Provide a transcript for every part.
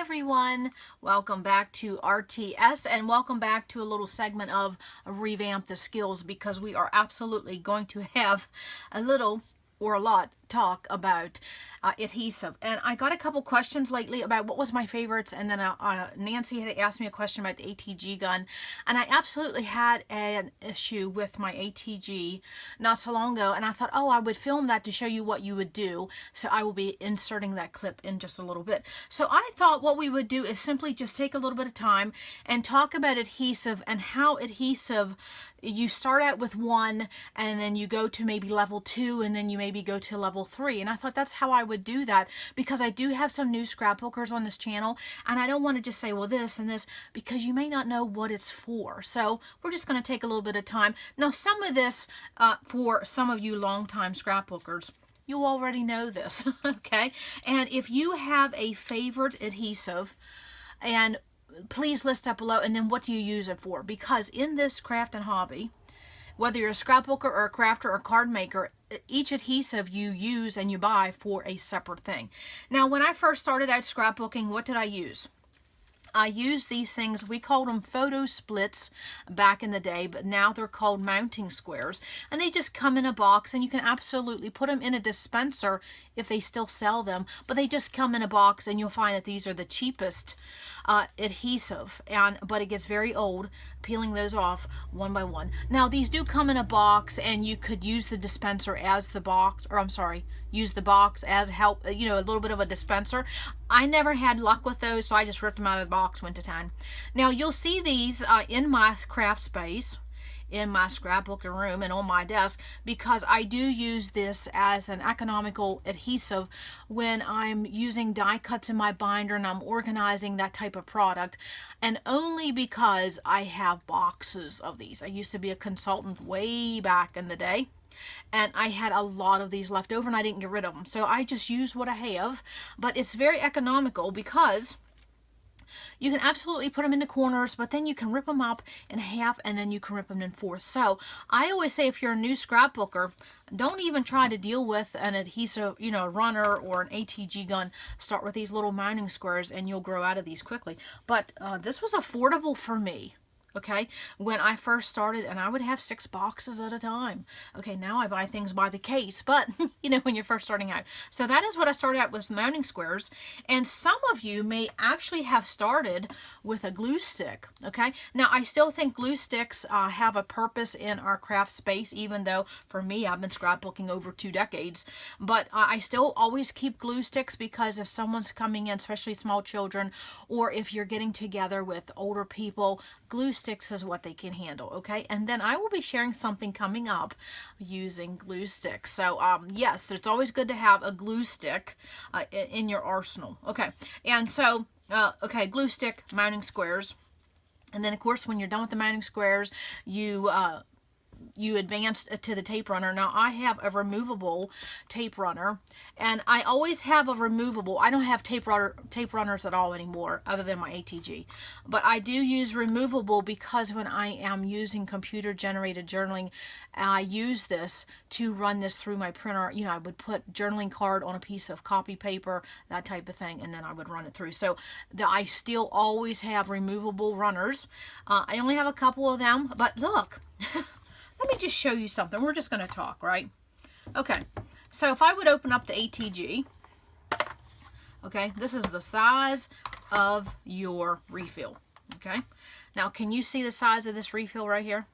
everyone, welcome back to RTS and welcome back to a little segment of Revamp the Skills, because we are absolutely going to have a little or a lot talk about adhesive. And I got a couple questions lately about what was my favorites, and then Nancy had asked me a question about the ATG gun, and I absolutely had an issue with my ATG not so long ago, and I thought, oh, I would film that to show you what you would do, so I will be inserting that clip in just a little bit. So I thought what we would do is simply just take a little bit of time and talk about adhesive and how adhesive, you start out with one and then you go to maybe level 2 and then you maybe go to level 3. And I thought that's how I would do that, because I do have some new scrapbookers on this channel and I don't want to just say, well, this and this, because you may not know what it's for. So we're just going to take a little bit of time. Now, some of this for some of you longtime scrapbookers, you already know this, okay? And if you have a favorite adhesive, and please list that below, and then what do you use it for? Because in this craft and hobby, whether you're a scrapbooker or a crafter or card maker, each adhesive you use and you buy for a separate thing. Now, when I first started out scrapbooking, what did I use? I use these things, we called them photo splits back in the day, but now they're called mounting squares. And they just come in a box, and you can absolutely put them in a dispenser if they still sell them. But they just come in a box, and you'll find that these are the cheapest adhesive. But it gets very old peeling those off one by one. Now, these do come in a box, and you could use the dispenser as the box, or I'm sorry, use the box as help, a little bit of a dispenser. I never had luck with those, so I just ripped them out of the box, went to town. Now, you'll see these in my craft space, in my scrapbooking room, and on my desk, because I do use this as an economical adhesive when I'm using die cuts in my binder and I'm organizing that type of product, and only because I have boxes of these. I used to be a consultant way back in the day, and I had a lot of these left over and I didn't get rid of them, so I just use what I have. But it's very economical because you can absolutely put them into corners, but then you can rip them up in half and then you can rip them in four. So I always say, if you're a new scrapbooker, don't even try to deal with an adhesive, runner or an ATG gun. Start with these little mounting squares and you'll grow out of these quickly. But this was affordable for me. Okay, when I first started, and I would have 6 boxes at a time. Okay, now I buy things by the case, but when you're first starting out. So that is what I started out with, mounting squares. And some of you may actually have started with a glue stick. Okay, now I still think glue sticks have a purpose in our craft space, even though for me, I've been scrapbooking over 2 decades. But I still always keep glue sticks, because if someone's coming in, especially small children, or if you're getting together with older people, glue sticks is what they can handle. Okay, and then I will be sharing something coming up using glue sticks. So yes, it's always good to have a glue stick in your arsenal. Okay, and so okay, glue stick, mounting squares, and then of course when you're done with the mounting squares, you advance to the tape runner. Now, I have a removable tape runner, and I always have a removable. I don't have tape runners at all anymore, other than my ATG. But I do use removable because when I am using computer-generated journaling, I use this to run this through my printer. I would put journaling card on a piece of copy paper, that type of thing, and then I would run it through. So I still always have removable runners. I only have a couple of them, but look. Let me just show you something. We're just going to talk, right? Okay, so if I would open up the ATG, okay, this is the size of your refill, okay? Now, can you see the size of this refill right here?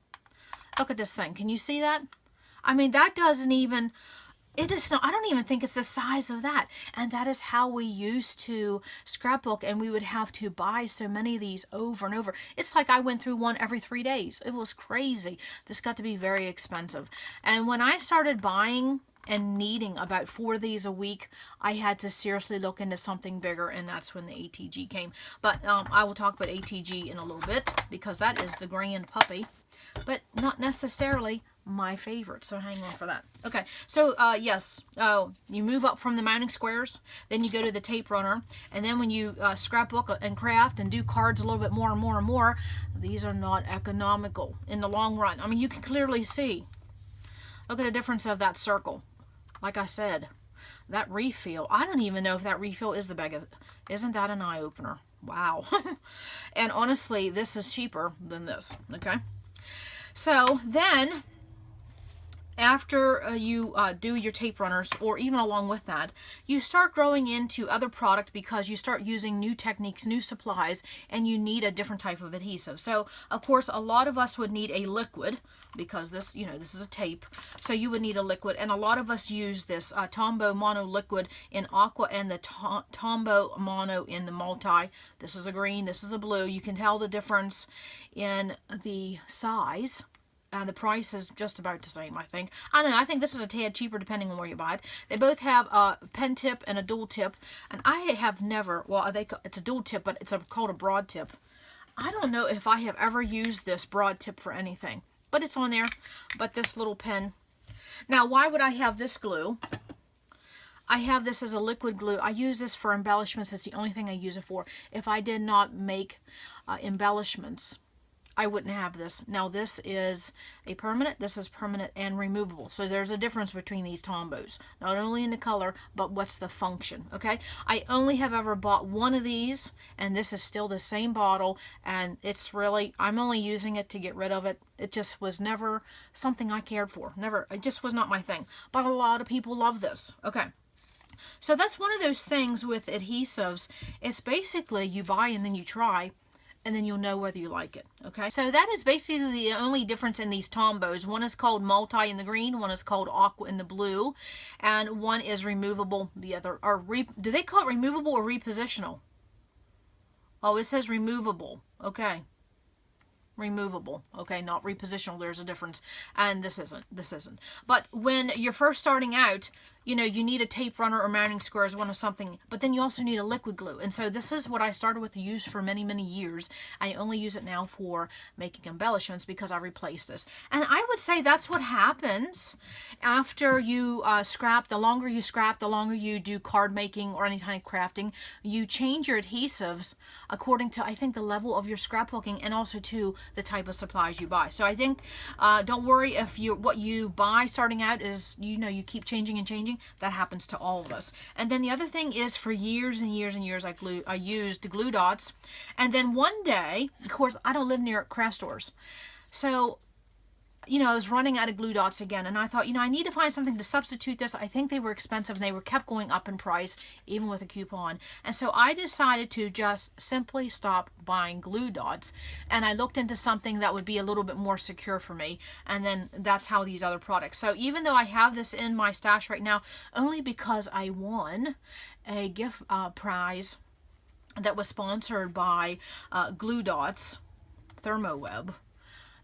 Look at this thing. Can you see that? I mean, that doesn't even... It is not, I don't even think it's the size of that. And that is how we used to scrapbook, and we would have to buy so many of these over and over. It's like I went through one every 3 days. It was crazy. This got to be very expensive. And when I started buying and needing about 4 of these a week, I had to seriously look into something bigger, and that's when the ATG came. But I will talk about ATG in a little bit, because that is the grand puppy, but not necessarily my favorite, so hang on for that. Okay, so yes, you move up from the mounting squares, then you go to the tape runner, and then when you scrapbook and craft and do cards a little bit more and more and more, these are not economical in the long run. I mean, you can clearly see. Look at the difference of that circle. Like I said, that refill, I don't even know if that refill is the bag of, isn't that an eye-opener? Wow. And honestly, this is cheaper than this, okay? So then, after you do your tape runners, or even along with that, you start growing into other product because you start using new techniques, new supplies, and you need a different type of adhesive. So, of course, a lot of us would need a liquid because this, you know, this is a tape. So you would need a liquid, and a lot of us use this Tombow Mono liquid in aqua and the Tombow Mono in the multi. This is a green, this is a blue. You can tell the difference in the size. The price is just about the same, I think. I don't know. I think this is a tad cheaper depending on where you buy it. They both have a pen tip and a dual tip. And I have never, well, it's a dual tip, but it's called a broad tip. I don't know if I have ever used this broad tip for anything. But it's on there. But this little pen. Now, why would I have this glue? I have this as a liquid glue. I use this for embellishments. It's the only thing I use it for. If I did not make embellishments, I wouldn't have this. Now this is a permanent, this is permanent and removable. So there's a difference between these tombos. Not only in the color, but what's the function, okay? I only have ever bought one of these, and this is still the same bottle, and it's really, I'm only using it to get rid of it. It just was never something I cared for. Never, it just was not my thing. But a lot of people love this, okay? So that's one of those things with adhesives. It's basically you buy and then you try, and then you'll know whether you like it, okay? So that is basically the only difference in these tombos. One is called multi in the green, one is called aqua in the blue, and one is removable. The other are, do they call it removable or repositional? Oh, it says removable, okay. Removable, okay, not repositional. There's a difference, and this isn't. But when you're first starting out, you know, you need a tape runner or mounting squares, one of something, but then you also need a liquid glue. And so this is what I started with to use for many, many years. I only use it now for making embellishments because I replaced this. And I would say that's what happens after you scrap. The longer you scrap, the longer you do card making or any kind of crafting, you change your adhesives according to, I think, the level of your scrapbooking and also to the type of supplies you buy. So I think, don't worry if what you buy starting out is, you know, you keep changing and changing. That happens to all of us. And then the other thing is, for years and years and years, I used glue dots. And then one day, of course, I don't live near craft stores. So, you know, I was running out of glue dots again, and I thought, you know, I need to find something to substitute this. I think they were expensive, and they kept going up in price, even with a coupon. And so I decided to just simply stop buying glue dots, and I looked into something that would be a little bit more secure for me, and then that's how these other products. So even though I have this in my stash right now, only because I won a gift prize that was sponsored by Glue Dots, ThermoWeb,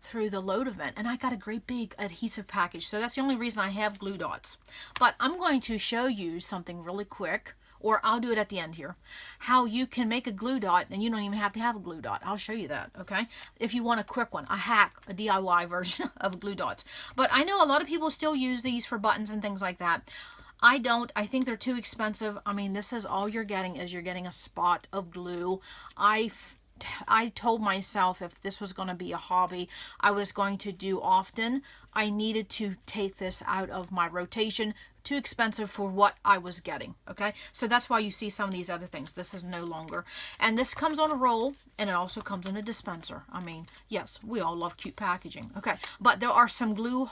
through the load event, and I got a great big adhesive package. So that's the only reason I have glue dots. But I'm going to show you something really quick, or I'll do it at the end here, how you can make a glue dot and you don't even have to have a glue dot. I'll show you that, okay? If you want a quick one, a hack, a DIY version of glue dots. But I know a lot of people still use these for buttons and things like that. I don't. I think they're too expensive. I mean, this is all you're getting, is you're getting a spot of glue. I told myself if this was going to be a hobby I was going to do often, I needed to take this out of my rotation. Too expensive for what I was getting, okay? So that's why you see some of these other things. This is no longer. And this comes on a roll, and it also comes in a dispenser. I mean, yes, we all love cute packaging, okay? But there are some glue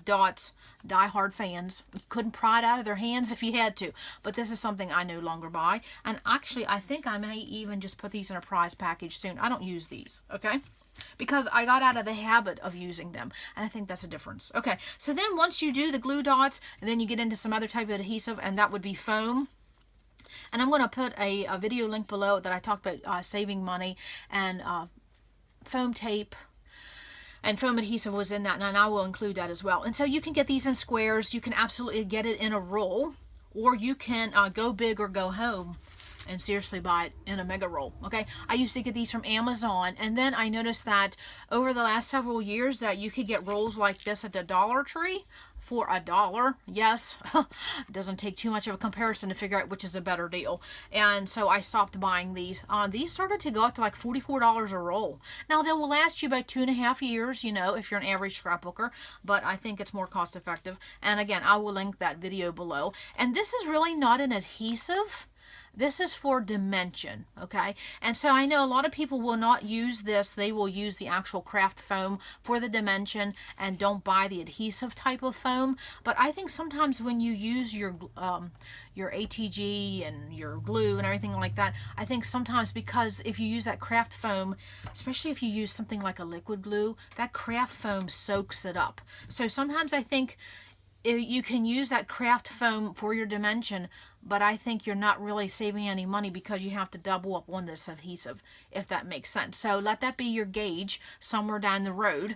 dots, die-hard fans. You couldn't pry it out of their hands if you had to. But this is something I no longer buy. And actually, I think I may even just put these in a prize package soon. I don't use these, okay? Because I got out of the habit of using them, and I think that's a difference. Okay, so then once you do the glue dots, and then you get into some other type of adhesive, and that would be foam. And I'm going to put a video link below that I talked about saving money, and foam tape and foam adhesive was in that, and I will include that as well. And so you can get these in squares. You can absolutely get it in a roll, or you can go big or go home and seriously buy it in a mega roll. Okay, I used to get these from Amazon, and then I noticed that over the last several years that you could get rolls like this at the Dollar Tree for $1. Yes, it doesn't take too much of a comparison to figure out which is a better deal. And so I stopped buying these. These started to go up to like $44 a roll. Now they will last you about 2.5 years, you know, if you're an average scrapbooker, but I think it's more cost effective. And again, I will link that video below. And this is really not an adhesive. This is for dimension, okay? And so I know a lot of people will not use this. They will use the actual craft foam for the dimension and don't buy the adhesive type of foam. But I think sometimes when you use your ATG and your glue and everything like that, I think sometimes because if you use that craft foam, especially if you use something like a liquid glue, that craft foam soaks it up. So sometimes I think you can use that craft foam for your dimension, but I think you're not really saving any money because you have to double up on this adhesive, if that makes sense. So let that be your gauge somewhere down the road,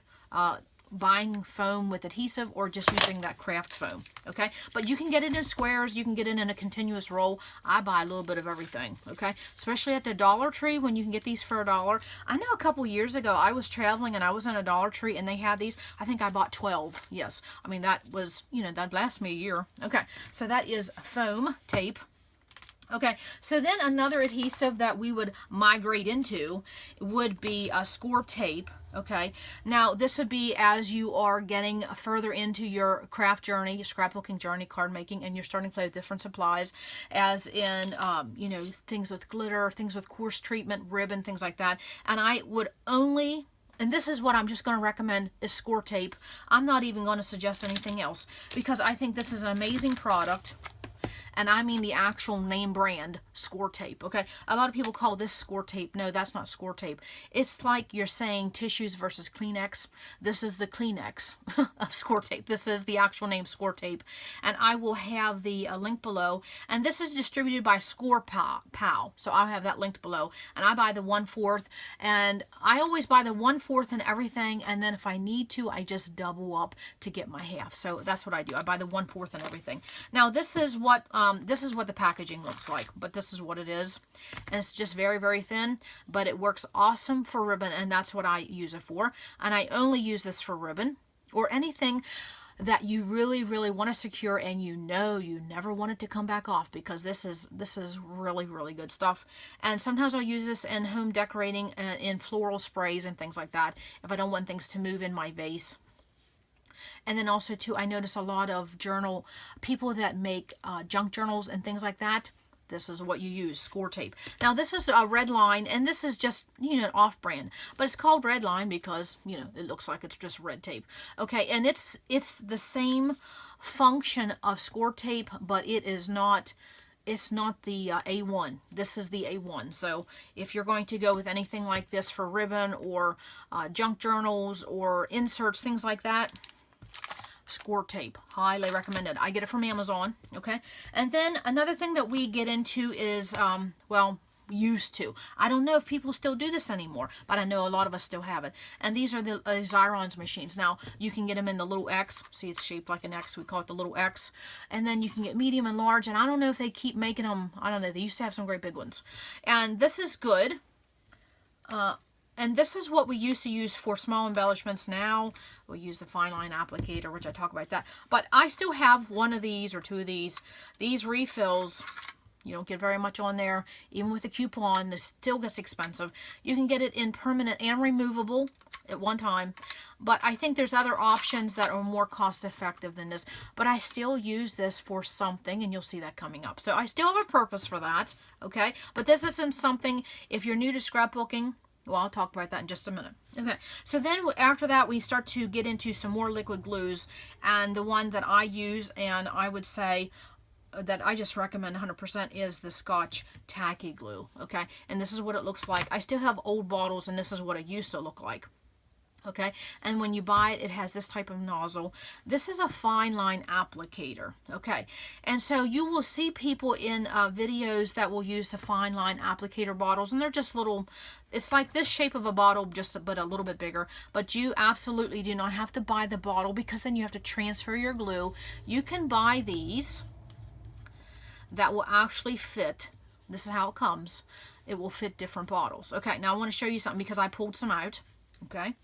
buying foam with adhesive or just using that craft foam, okay? But you can get it in squares, you can get it in a continuous roll. I buy a little bit of everything, okay? Especially at the Dollar Tree when you can get these for $1. I know a couple years ago I was traveling and I was in a Dollar Tree and they had these. I think I bought 12, yes. I mean, that was, you know, that'd last me a year. Okay, so that is foam tape. Okay, so then another adhesive that we would migrate into would be a Scor-Tape. Okay, now this would be as you are getting further into your craft journey, your scrapbooking journey, card making, and you're starting to play with different supplies, as in, you know, things with glitter, things with coarse treatment, ribbon, things like that. And I would only, and this is what I'm just going to recommend, is Scor-Tape. I'm not even going to suggest anything else because I think this is an amazing product. And I mean the actual name brand, Scor-Tape, okay? A lot of people call this Scor-Tape. No, that's not Scor-Tape. It's like you're saying tissues versus Kleenex. This is the Kleenex of Scor-Tape. This is the actual name, Scor-Tape. And I will have the link below. And this is distributed by Scor Pal. So I'll have that linked below. And I buy the 1/4. And I always buy the 1/4 and everything. And then if I need to, I just double up to get my half. So that's what I do. I buy the 1/4 and everything. Now, this is what the packaging looks like, but this is what it is. And it's just very, very thin, but it works awesome for ribbon, and that's what I use it for. And I only use this for ribbon or anything that you really, really want to secure and you know you never want it to come back off, because this is really, really good stuff. And sometimes I'll use this in home decorating and in floral sprays and things like that if I don't want things to move in my vase. And then also too, I notice a lot of people that make junk journals and things like that. This is what you use, Scor-Tape. Now this is a red line, and this is just, you know, off-brand, but it's called red line because, you know, it looks like it's just red tape. Okay, and it's the same function of Scor-Tape, but it is not. It's not the A1. This is the A1. So if you're going to go with anything like this for ribbon or junk journals or inserts, things like that, Scor-Tape, highly recommended. I get it from Amazon, okay? And then another thing that we get into is, well, used to. I don't know if people still do this anymore, but I know a lot of us still have it. And these are the Xyron machines. Now, you can get them in the little X. See, it's shaped like an X. We call it the little X. And then you can get medium and large. And I don't know if they keep making them. I don't know. They used to have some great big ones. And this is good. And this is what we used to use for small embellishments. Now we use the FineLine applicator, which I talk about that. But I still have one of these or two of these. These refills, you don't get very much on there. Even with a coupon, this still gets expensive. You can get it in permanent and removable at one time. But I think there's other options that are more cost effective than this. But I still use this for something, and you'll see that coming up. So I still have a purpose for that, okay? But this isn't something, if you're new to scrapbooking, well, I'll talk about that in just a minute. Okay, so then after that, we start to get into some more liquid glues. And the one that I use, and I would say that I just recommend 100%, is the Scotch tacky glue, okay? And this is what it looks like. I still have old bottles, and this is what it used to look like. Okay, and when you buy it, it has this type of nozzle. This is a FineLine applicator, okay? And so you will see people in videos that will use the FineLine applicator bottles, and they're just little, it's like this shape of a bottle, but a little bit bigger. But you absolutely do not have to buy the bottle, because then you have to transfer your glue. You can buy these that will actually fit This is how it comes. It will fit different bottles. Okay, now I want to show you something because I pulled some out. Okay.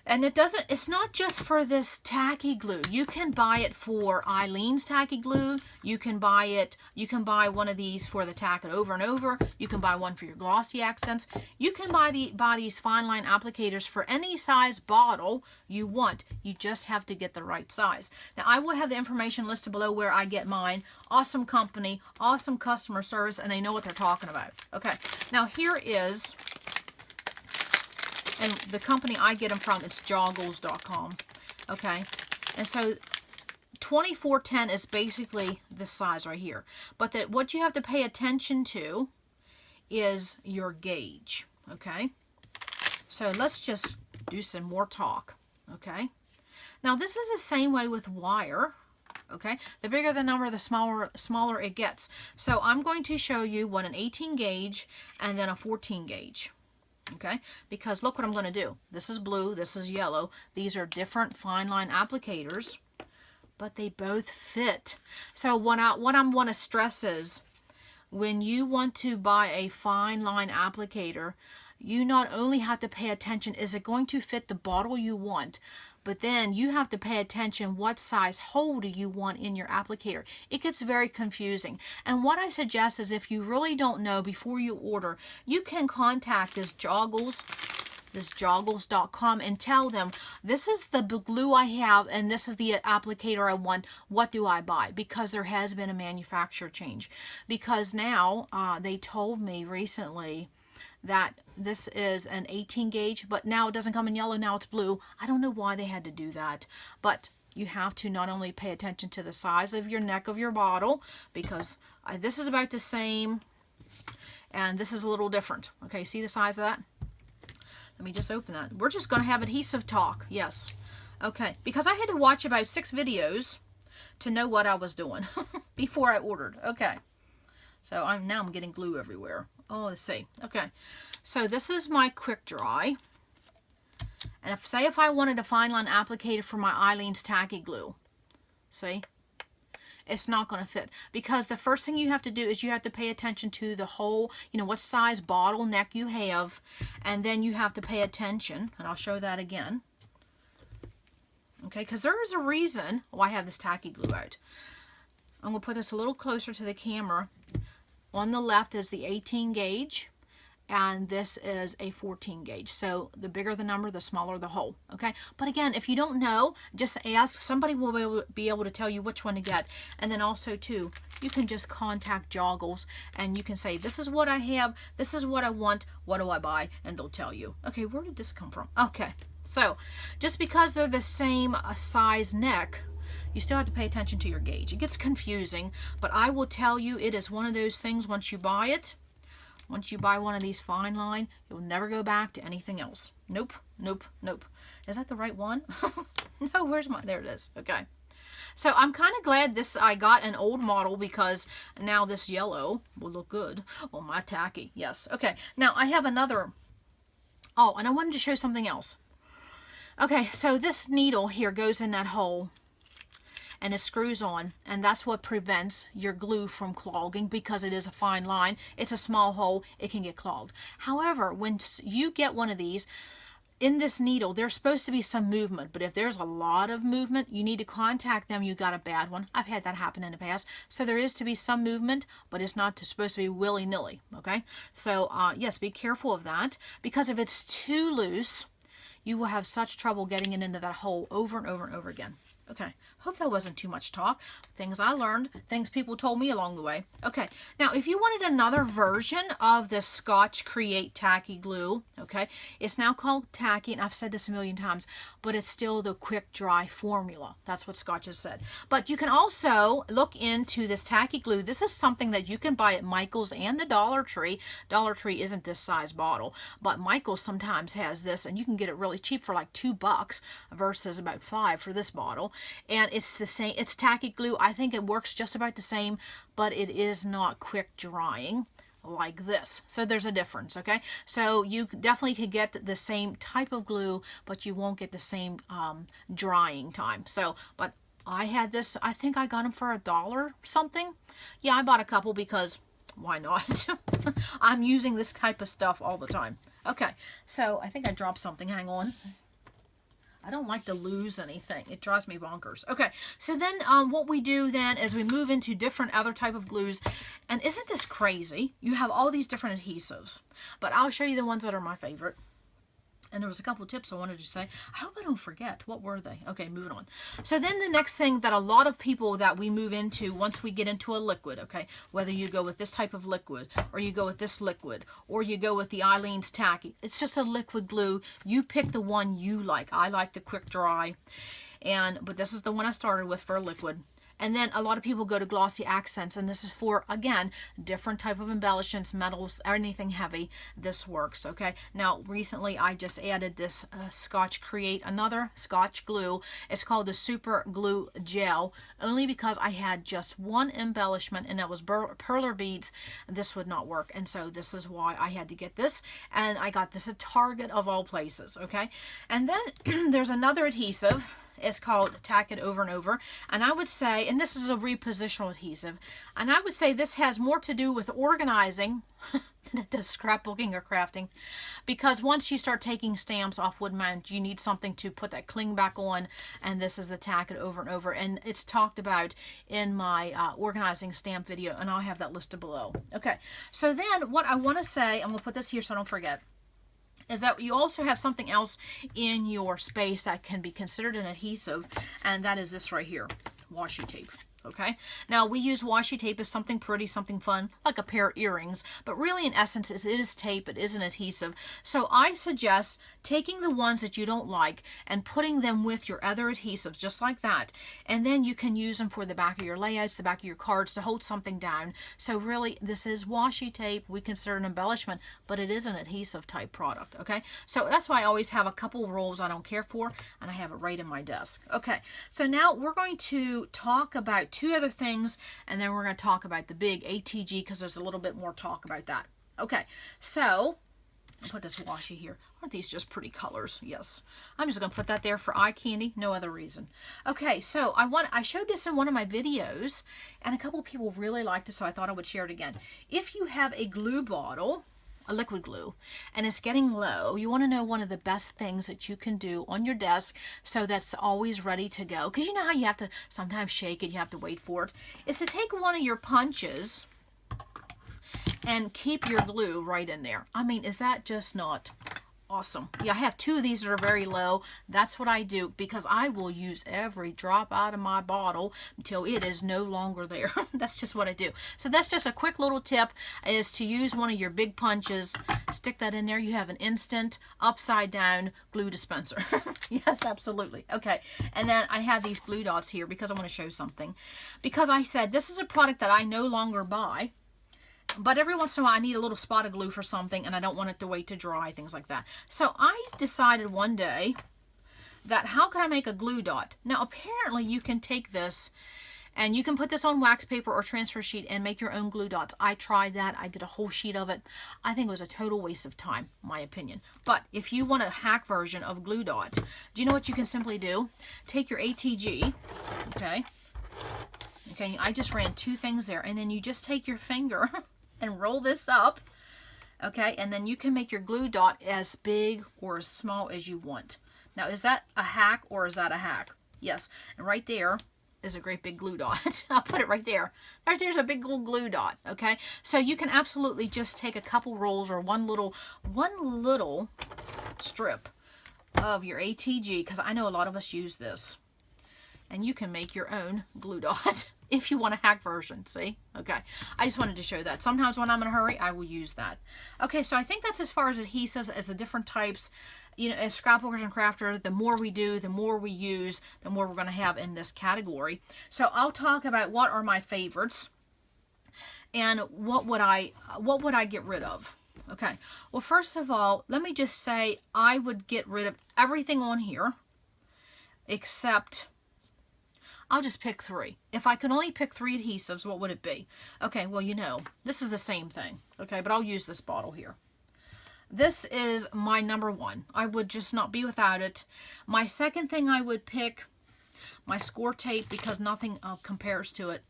And it's not just for this tacky glue. You can buy it for Eileen's tacky glue. You can buy one of these for the tack it over and over. You can buy one for your glossy accents. You can buy these FineLine applicators for any size bottle you want. You just have to get the right size. Now, I will have the information listed below where I get mine. Awesome company, awesome customer service, and they know what they're talking about. Okay, now here is... And the company I get them from, it's Joggles.com. Okay. And so 2410 is basically this size right here. But what you have to pay attention to is your gauge. Okay. So let's just do some more talk. Okay. Now this is the same way with wire. Okay. The bigger the number, the smaller it gets. So I'm going to show you what an 18 gauge and then a 14 gauge. Okay, because look what I'm going to do. This is blue, this is yellow. These are different FineLine applicators, but they both fit. So what I want to stress is, when you want to buy a FineLine applicator, you not only have to pay attention, is it going to fit the bottle you want, but then you have to pay attention what size hole do you want in your applicator. It gets very confusing. And what I suggest is, if you really don't know before you order, you can contact this Joggles, Joggles.com, and tell them, this is the glue I have and this is the applicator I want. What do I buy? Because there has been a manufacturer change. Because now they told me recently that this is an 18 gauge, but now it doesn't come in yellow, now it's blue. I don't know why they had to do that, but you have to not only pay attention to the size of your neck of your bottle, because this is about the same, and this is a little different. Okay, see the size of that? Let me just open that. We're just going to have adhesive talk, yes. Okay, because I had to watch about 6 videos to know what I was doing before I ordered. Okay. So now I'm getting glue everywhere. Oh, let's see. Okay. So this is my quick dry. And if I wanted a FineLine applicator for my Eileen's tacky glue, see? It's not going to fit. Because the first thing you have to do is you have to pay attention to the whole, what size bottle neck you have. And then you have to pay attention, and I'll show that again. Okay, because there is a reason why I have this tacky glue out. I'm going to put this a little closer to the camera. On the left is the 18 gauge, and this is a 14 gauge. So the bigger the number, the smaller the hole. Okay, but again, if you don't know, just ask. Somebody will be able to tell you which one to get. And then also too, you can just contact Joggles and you can say, this is what I have, this is what I want, what do I buy? And they'll tell you. Okay, where did this come from? Okay, so just because they're the same size neck, you still have to pay attention to your gauge. It gets confusing, but I will tell you, it is one of those things, once you buy it, once you buy one of these FineLine, you'll never go back to anything else. Nope, nope, nope. Is that the right one? No, where's my, there it is. Okay. So I'm kind of glad I got an old model, because now this yellow will look good on my tacky. Yes. Okay. Now I have another. Oh, and I wanted to show something else. Okay. So this needle here goes in that hole, and it screws on, and that's what prevents your glue from clogging, because it is a fine line. It's a small hole, it can get clogged. However, when you get one of these, in this needle, there's supposed to be some movement, but if there's a lot of movement, you need to contact them. You got a bad one. I've had that happen in the past. So there is to be some movement, but it's not supposed to be willy-nilly, okay? So yes, be careful of that, because if it's too loose, you will have such trouble getting it into that hole over and over and over again. Okay, hope that wasn't too much talk. Things I learned, things people told me along the way. Okay, now if you wanted another version of the Scotch Create Tacky Glue, okay, it's now called Tacky, and I've said this a million times, but it's still the quick dry formula. That's what Scotch has said. But you can also look into this Tacky Glue. This is something that you can buy at Michael's and the Dollar Tree. Dollar Tree isn't this size bottle, but Michael's sometimes has this, and you can get it really cheap for like $2 versus about $5 for this bottle. And it's the same, it's tacky glue. I think it works just about the same, but it is not quick drying like this. So there's a difference, okay? So you definitely could get the same type of glue, but you won't get the same drying time. So, but I had this, I think I got them for $1 something. Yeah, I bought a couple because why not? I'm using this type of stuff all the time. Okay, so I think I dropped something. Hang on. I don't like to lose anything. It drives me bonkers. Okay, so then what we do then is we move into different other type of glues. And isn't this crazy? You have all these different adhesives. But I'll show you the ones that are my favorite. And there was a couple of tips I wanted to say. I hope I don't forget. What were they? Okay, moving on. So then the next thing that a lot of people that we move into once we get into a liquid, okay, whether you go with this type of liquid or you go with this liquid or you go with the Eileen's Tacky, it's just a liquid glue. You pick the one you like. I like the Quick Dry, but this is the one I started with for a liquid. And then a lot of people go to glossy accents, and this is for, again, different type of embellishments, metals, or anything heavy. This works, okay? Now, recently I just added this Scotch Create, another Scotch glue. It's called the Super Glue Gel, only because I had just one embellishment, and that was perler beads. This would not work, and so this is why I had to get this, and I got this at Target of all places, okay? And then there's another adhesive. It's called Tack It Over and Over. And I would say, and this is a repositional adhesive, and I would say this has more to do with organizing than it does scrapbooking or crafting. Because once you start taking stamps off wood mount, you need something to put that cling back on, and this is the Tack It Over and Over. And it's talked about in my organizing stamp video, and I'll have that listed below. Okay, so then what I want to say, I'm going to put this here so I don't forget, is that you also have something else in your space that can be considered an adhesive, and that is this right here, washi tape. Okay, now we use washi tape as something pretty, something fun, like a pair of earrings, but really in essence it is tape, it is an adhesive. So I suggest taking the ones that you don't like and putting them with your other adhesives, just like that, and then you can use them for the back of your layouts, the back of your cards, to hold something down. So really this is washi tape. We consider an embellishment, but it is an adhesive type product. Okay, so that's why I always have a couple rolls I don't care for, and I have it right in my desk. Okay, so now we're going to talk about two other things, and then we're going to talk about the big ATG, because there's a little bit more talk about that. Okay, so I'll put this washi here. Aren't these just pretty colors? Yes. I'm just going to put that there for eye candy, no other reason. Okay, so I showed this in one of my videos, and a couple people really liked it, so I thought I would share it again. If you have a glue bottle, a liquid glue, and it's getting low, you want to know one of the best things that you can do on your desk so that's always ready to go, because you know how you have to sometimes shake it, you have to wait for it, is to take one of your punches and keep your glue right in there. I mean, is that just not awesome? Yeah, I have two of these that are very low. That's what I do, because I will use every drop out of my bottle until it is no longer there. That's just what I do. So that's just a quick little tip, is to use one of your big punches, stick that in there. You have an instant upside down glue dispenser. Yes, absolutely. Okay, and then I have these glue dots here because I want to show something, because I said this is a product that I no longer buy. But every once in a while I need a little spot of glue for something, and I don't want it to wait to dry, things like that. So I decided one day that how can I make a glue dot? Now apparently you can take this and you can put this on wax paper or transfer sheet and make your own glue dots. I tried that. I did a whole sheet of it. I think it was a total waste of time, my opinion. But if you want a hack version of glue dot, do you know what you can simply do? Take your ATG, okay, I just ran two things there, and then you just take your finger and roll this up, okay, and then you can make your glue dot as big or as small as you want. Now, is that a hack or is that a hack? Yes, and right there is a great big glue dot. I'll put it right there. Right there's a big old glue dot, okay? So you can absolutely just take a couple rolls or one little strip of your ATG, because I know a lot of us use this, and you can make your own glue dot. If you want a hack version, see? Okay, I just wanted to show that. Sometimes when I'm in a hurry, I will use that. Okay, so I think that's as far as adhesives, as the different types. You know, as scrapbookers and crafters, the more we do, the more we use, the more we're going to have in this category. So I'll talk about what are my favorites and what would I get rid of. Okay, well, first of all, let me just say I would get rid of everything on here except, I'll just pick three. If I could only pick three adhesives, what would it be? Okay, well, you know, this is the same thing, okay, but I'll use this bottle here. This is my number one. I would just not be without it. My second thing, I would pick my Scor-Tape, because nothing compares to it.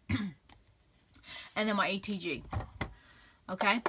And then my ATG. Okay,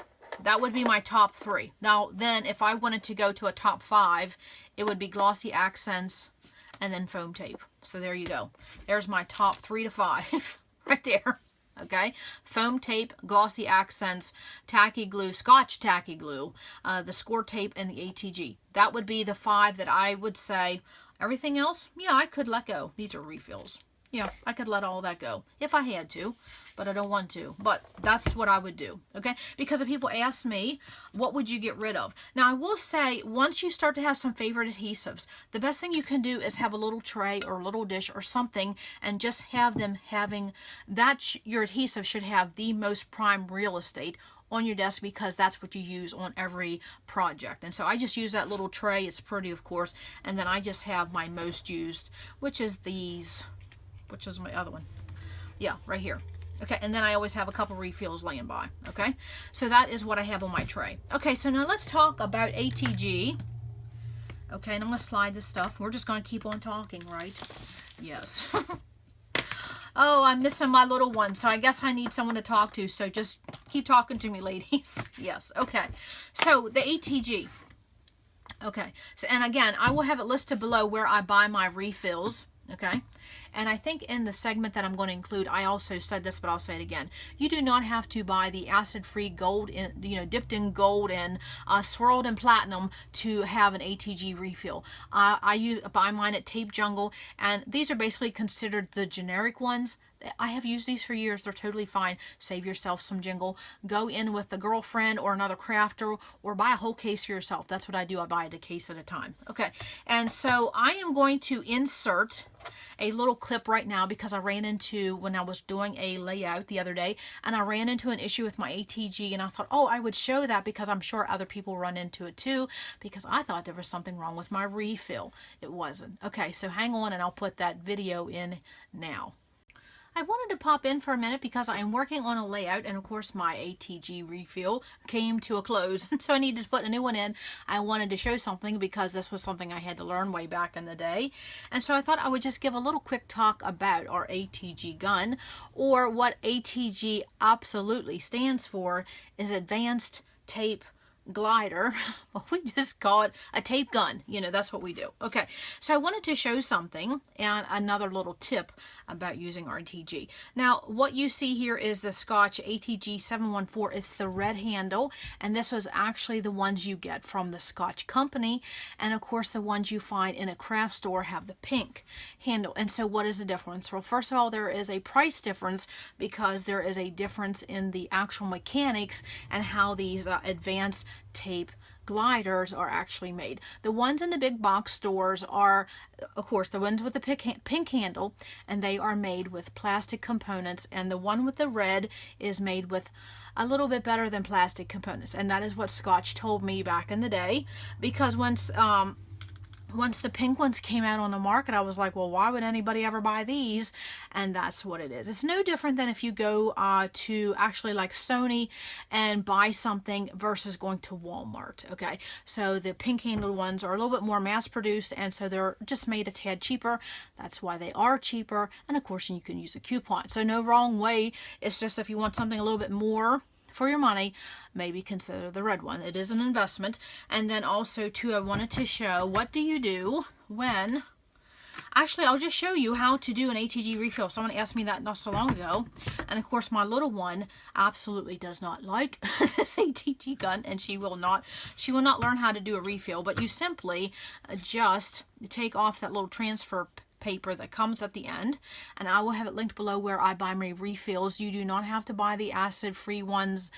that would be my top 3. Now then, if I wanted to go to a top 5, it would be glossy accents and then foam tape. So there you go. There's my top 3 to 5 right there. Okay, foam tape, glossy accents, tacky glue, Scotch tacky glue, the Scor-Tape, and the ATG. That would be the 5 that I would say. Everything else, yeah, I could let go. These are refills. Yeah, I could let all that go if I had to, but I don't want to. But that's what I would do, okay? Because if people ask me, what would you get rid of? Now, I will say, once you start to have some favorite adhesives, the best thing you can do is have a little tray or a little dish or something and just have them having that. Your adhesive should have the most prime real estate on your desk, because that's what you use on every project. And so I just use that little tray. It's pretty, of course. And then I just have my most used, which is these, which is my other one. Yeah, right here. Okay, and then I always have a couple refills laying by. Okay, so that is what I have on my tray. Okay, so now let's talk about ATG. Okay, and I'm going to slide this stuff. We're just going to keep on talking, right? Yes. Oh, I'm missing my little one, so I guess I need someone to talk to. So just keep talking to me, ladies. Yes, okay. So the ATG. Okay, so, and again, I will have it listed below where I buy my refills. Okay, and I think in the segment that I'm going to include, I also said this, but I'll say it again. You do not have to buy the acid-free gold, dipped in gold and swirled in platinum to have an ATG refill. I buy mine at Tape Jungle, and these are basically considered the generic ones. I have used these for years. They're totally fine. Save yourself some jingle. Go in with a girlfriend or another crafter, or buy a whole case for yourself. That's what I do. I buy it a case at a time. Okay, and so I am going to insert a little clip right now because I ran into, when I was doing a layout the other day, and I ran into an issue with my ATG, and I thought, oh, I would show that because I'm sure other people run into it too, because I thought there was something wrong with my refill. It wasn't. Okay, so hang on and I'll put that video in now. I wanted to pop in for a minute because I am working on a layout, and of course my ATG refill came to a close, and so I needed to put a new one in. I wanted to show something because this was something I had to learn way back in the day, and so I thought I would just give a little quick talk about our ATG gun, or what ATG absolutely stands for is Advanced Tape Glider. Well, we just call it a tape gun. That's what we do. Okay, so I wanted to show something and another little tip about using ATG. Now, what you see here is the Scotch ATG 714. It's the red handle, and this was actually the ones you get from the Scotch company, and of course the ones you find in a craft store have the pink handle. And so what is the difference? Well, first of all, there is a price difference because there is a difference in the actual mechanics and how these advanced tape gliders are actually made. The ones in the big box stores are, of course, the ones with the pink handle, and they are made with plastic components, and the one with the red is made with a little bit better than plastic components, and that is what Scotch told me back in the day, because once the pink ones came out on the market, I was like, well, why would anybody ever buy these? And that's what it is. It's no different than if you go to actually like Sony and buy something versus going to Walmart, okay? So the pink handled ones are a little bit more mass produced, and so they're just made a tad cheaper. That's why they are cheaper. And of course, you can use a coupon. So no wrong way. It's just if you want something a little bit more for your money, maybe consider the red one. It is an investment. And then also too, I wanted to show, what do you do when, actually I'll just show you how to do an ATG refill. Someone asked me that not so long ago, and of course my little one absolutely does not like this ATG gun, and she will not learn how to do a refill. But you simply just take off that little transfer paper that comes at the end, and I will have it linked below where I buy my refills. You do not have to buy the acid-free ones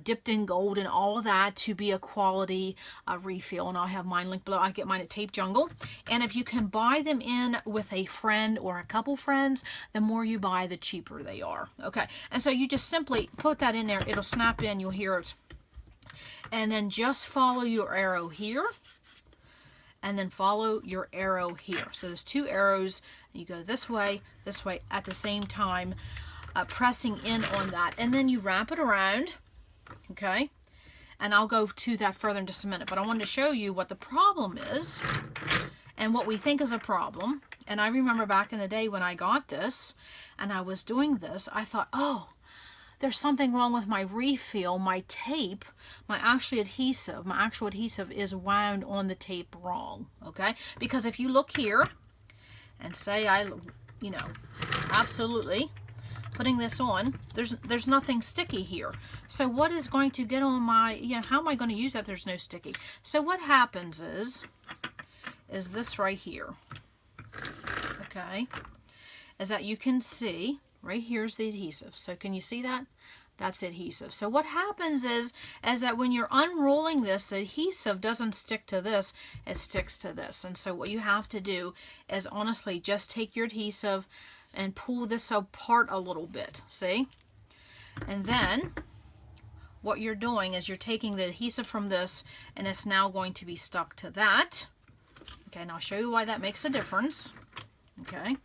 dipped in gold and all of that to be a quality refill, and I'll have mine linked below. I get mine at Tape Jungle, and if you can buy them in with a friend or a couple friends, the more you buy, the cheaper they are. Okay, and so you just simply put that in there. It'll snap in. You'll hear it, and then just follow your arrow here, and then follow your arrow here. So there's two arrows, and you go this way at the same time, pressing in on that, and then you wrap it around, okay? And I'll go to that further in just a minute, but I wanted to show you what the problem is and what we think is a problem. And I remember back in the day when I got this and I was doing this, I thought, oh, there's something wrong with my refill, my tape, my actual adhesive is wound on the tape wrong, okay? Because if you look here and say you know, absolutely putting this on, there's nothing sticky here. So what is going to get on my, you know, how am I going to use that? There's no sticky. So what happens is this right here, okay, is that you can see right here's the adhesive. So can you see that? That's the adhesive. So what happens is that when you're unrolling this, the adhesive doesn't stick to this, it sticks to this. And so what you have to do is honestly just take your adhesive and pull this apart a little bit, see? And then what you're doing is you're taking the adhesive from this and it's now going to be stuck to that. Okay, and I'll show you why that makes a difference. Okay,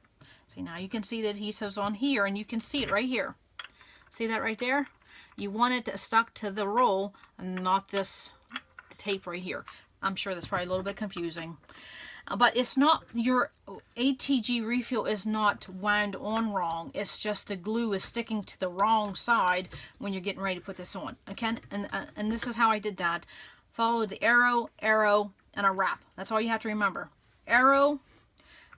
see, now you can see the adhesives on here and you can see it right here. See that right there? You want it stuck to the roll and not this tape right here. I'm sure that's probably a little bit confusing. But it's not, your ATG refill is not wound on wrong. It's just the glue is sticking to the wrong side when you're getting ready to put this on. Okay, and this is how I did that. Follow the arrow, arrow, and a wrap. That's all you have to remember. Arrow,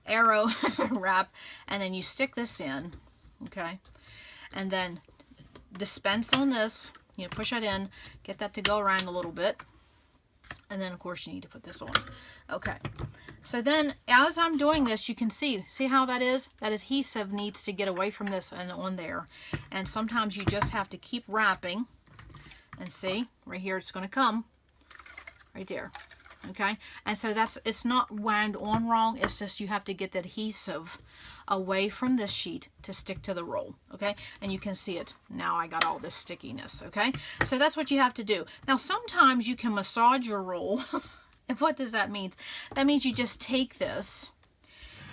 arrow, wrap, and then you stick this in. Okay, and then dispense on this. You know, push it in, get that to go around a little bit. And then, of course, you need to put this on. Okay. So then, as I'm doing this, you can see how that is? That adhesive needs to get away from this and on there. And sometimes you just have to keep wrapping. And see, right here, it's going to come. Right there. Okay? And so it's not wound on wrong. It's just you have to get the adhesive away from this sheet to stick to the roll. Okay? And you can see it. Now I got all this stickiness. Okay? So that's what you have to do. Now sometimes you can massage your roll. And what does that mean? That means you just take this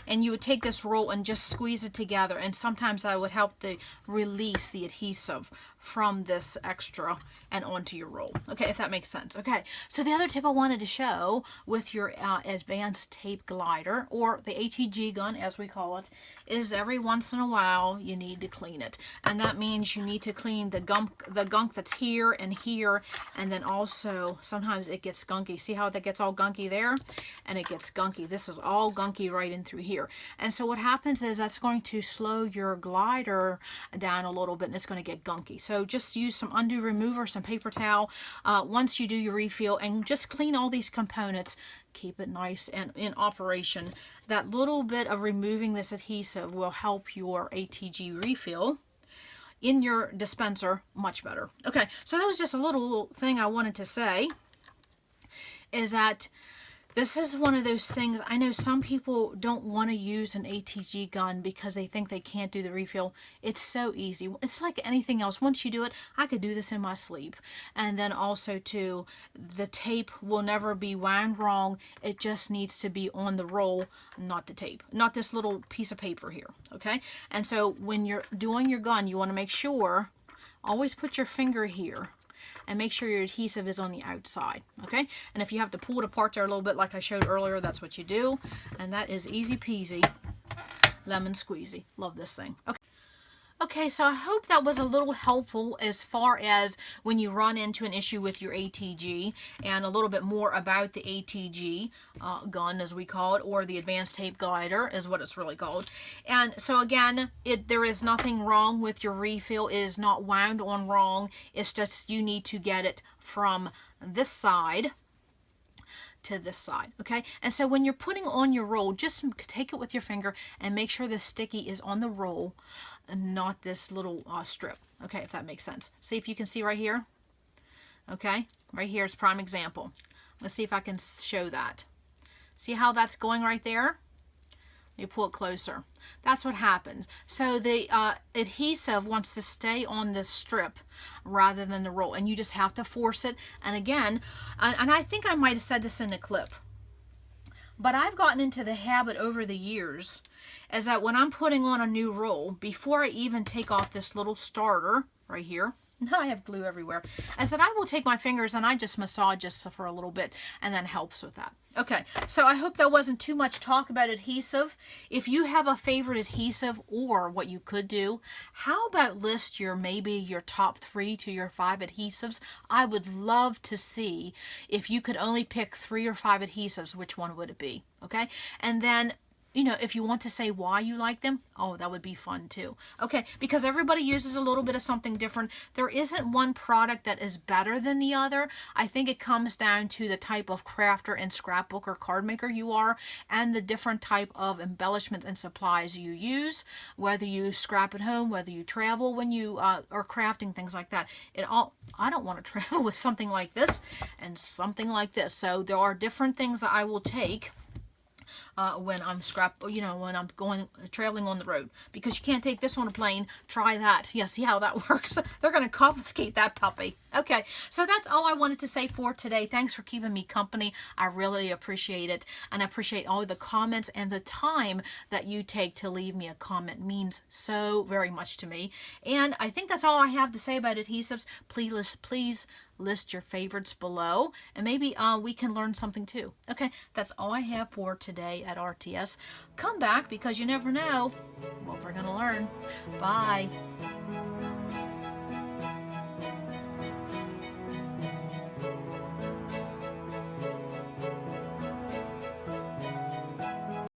and you would take this roll and just squeeze it together, and sometimes that would help to release the adhesive from this extra and onto your roll. Okay, if that makes sense. Okay, so the other tip I wanted to show with your advanced tape glider, or the ATG gun as we call it, is every once in a while you need to clean it. And that means you need to clean the gunk that's here, and then also sometimes it gets gunky. See how that gets all gunky there? And it gets gunky. This is all gunky right in through here. And so what happens is that's going to slow your glider down a little bit, and it's going to get gunky. So just use some undo remover, some paper towel once you do your refill, and just clean all these components. Keep it nice and in operation. That little bit of removing this adhesive will help your ATG refill in your dispenser much better. Okay, so that was just a little thing I wanted to say, is that this is one of those things. I know some people don't want to use an ATG gun because they think they can't do the refill. It's so easy. It's like anything else. Once you do it, I could do this in my sleep. And then also too, the tape will never be wound wrong. It just needs to be on the roll, not the tape, not this little piece of paper here. Okay. And so when you're doing your gun, you want to make sure, always put your finger here and make sure your adhesive is on the outside, okay? And if you have to pull it apart there a little bit like I showed earlier, that's what you do. And that is easy peasy, lemon squeezy. Love this thing. Okay. Okay, so I hope that was a little helpful as far as when you run into an issue with your ATG, and a little bit more about the ATG gun, as we call it, or the advanced tape glider is what it's really called. And so again, there is nothing wrong with your refill. It is not wound on wrong. It's just you need to get it from this side to this side, okay? And so when you're putting on your roll, just take it with your finger and make sure the sticky is on the roll and not this little strip, okay, if that makes sense. See if you can see right here, okay? Right here is prime example. Let's see if I can show that. See how that's going right there? You pull it closer. That's what happens. So the adhesive wants to stay on this strip rather than the roll, and you just have to force it. And again, and I think I might have said this in the clip, but I've gotten into the habit over the years is that when I'm putting on a new roll, before I even take off this little starter right here, I have glue everywhere. I said I will take my fingers and I just massage just for a little bit, and that helps with that. Okay, so I hope that wasn't too much talk about adhesive. If you have a favorite adhesive, or what you could do, how about list maybe your top 3 to your 5 adhesives? I would love to see if you could only pick 3 or 5 adhesives, which one would it be? Okay, and then if you want to say why you like them, oh, that would be fun too. Okay, because everybody uses a little bit of something different. There isn't one product that is better than the other. I think it comes down to the type of crafter and scrapbooker card maker you are, and the different type of embellishments and supplies you use, whether you scrap at home, whether you travel when you are crafting, things like that. I don't want to travel with something like this and something like this. So there are different things that I will take when I'm when I'm going traveling on the road, because you can't take this on a plane. Try that. Yeah, see how that works. They're going to confiscate that puppy. Okay, so that's all I wanted to say for today. Thanks for keeping me company. I really appreciate it, and I appreciate all the comments, and the time that you take to leave me a comment means so very much to me. And I think that's all I have to say about adhesives. Please list your favorites below, and maybe we can learn something too. Okay, that's all I have for today at RTS. Come back, because you never know what we're going to learn. Bye.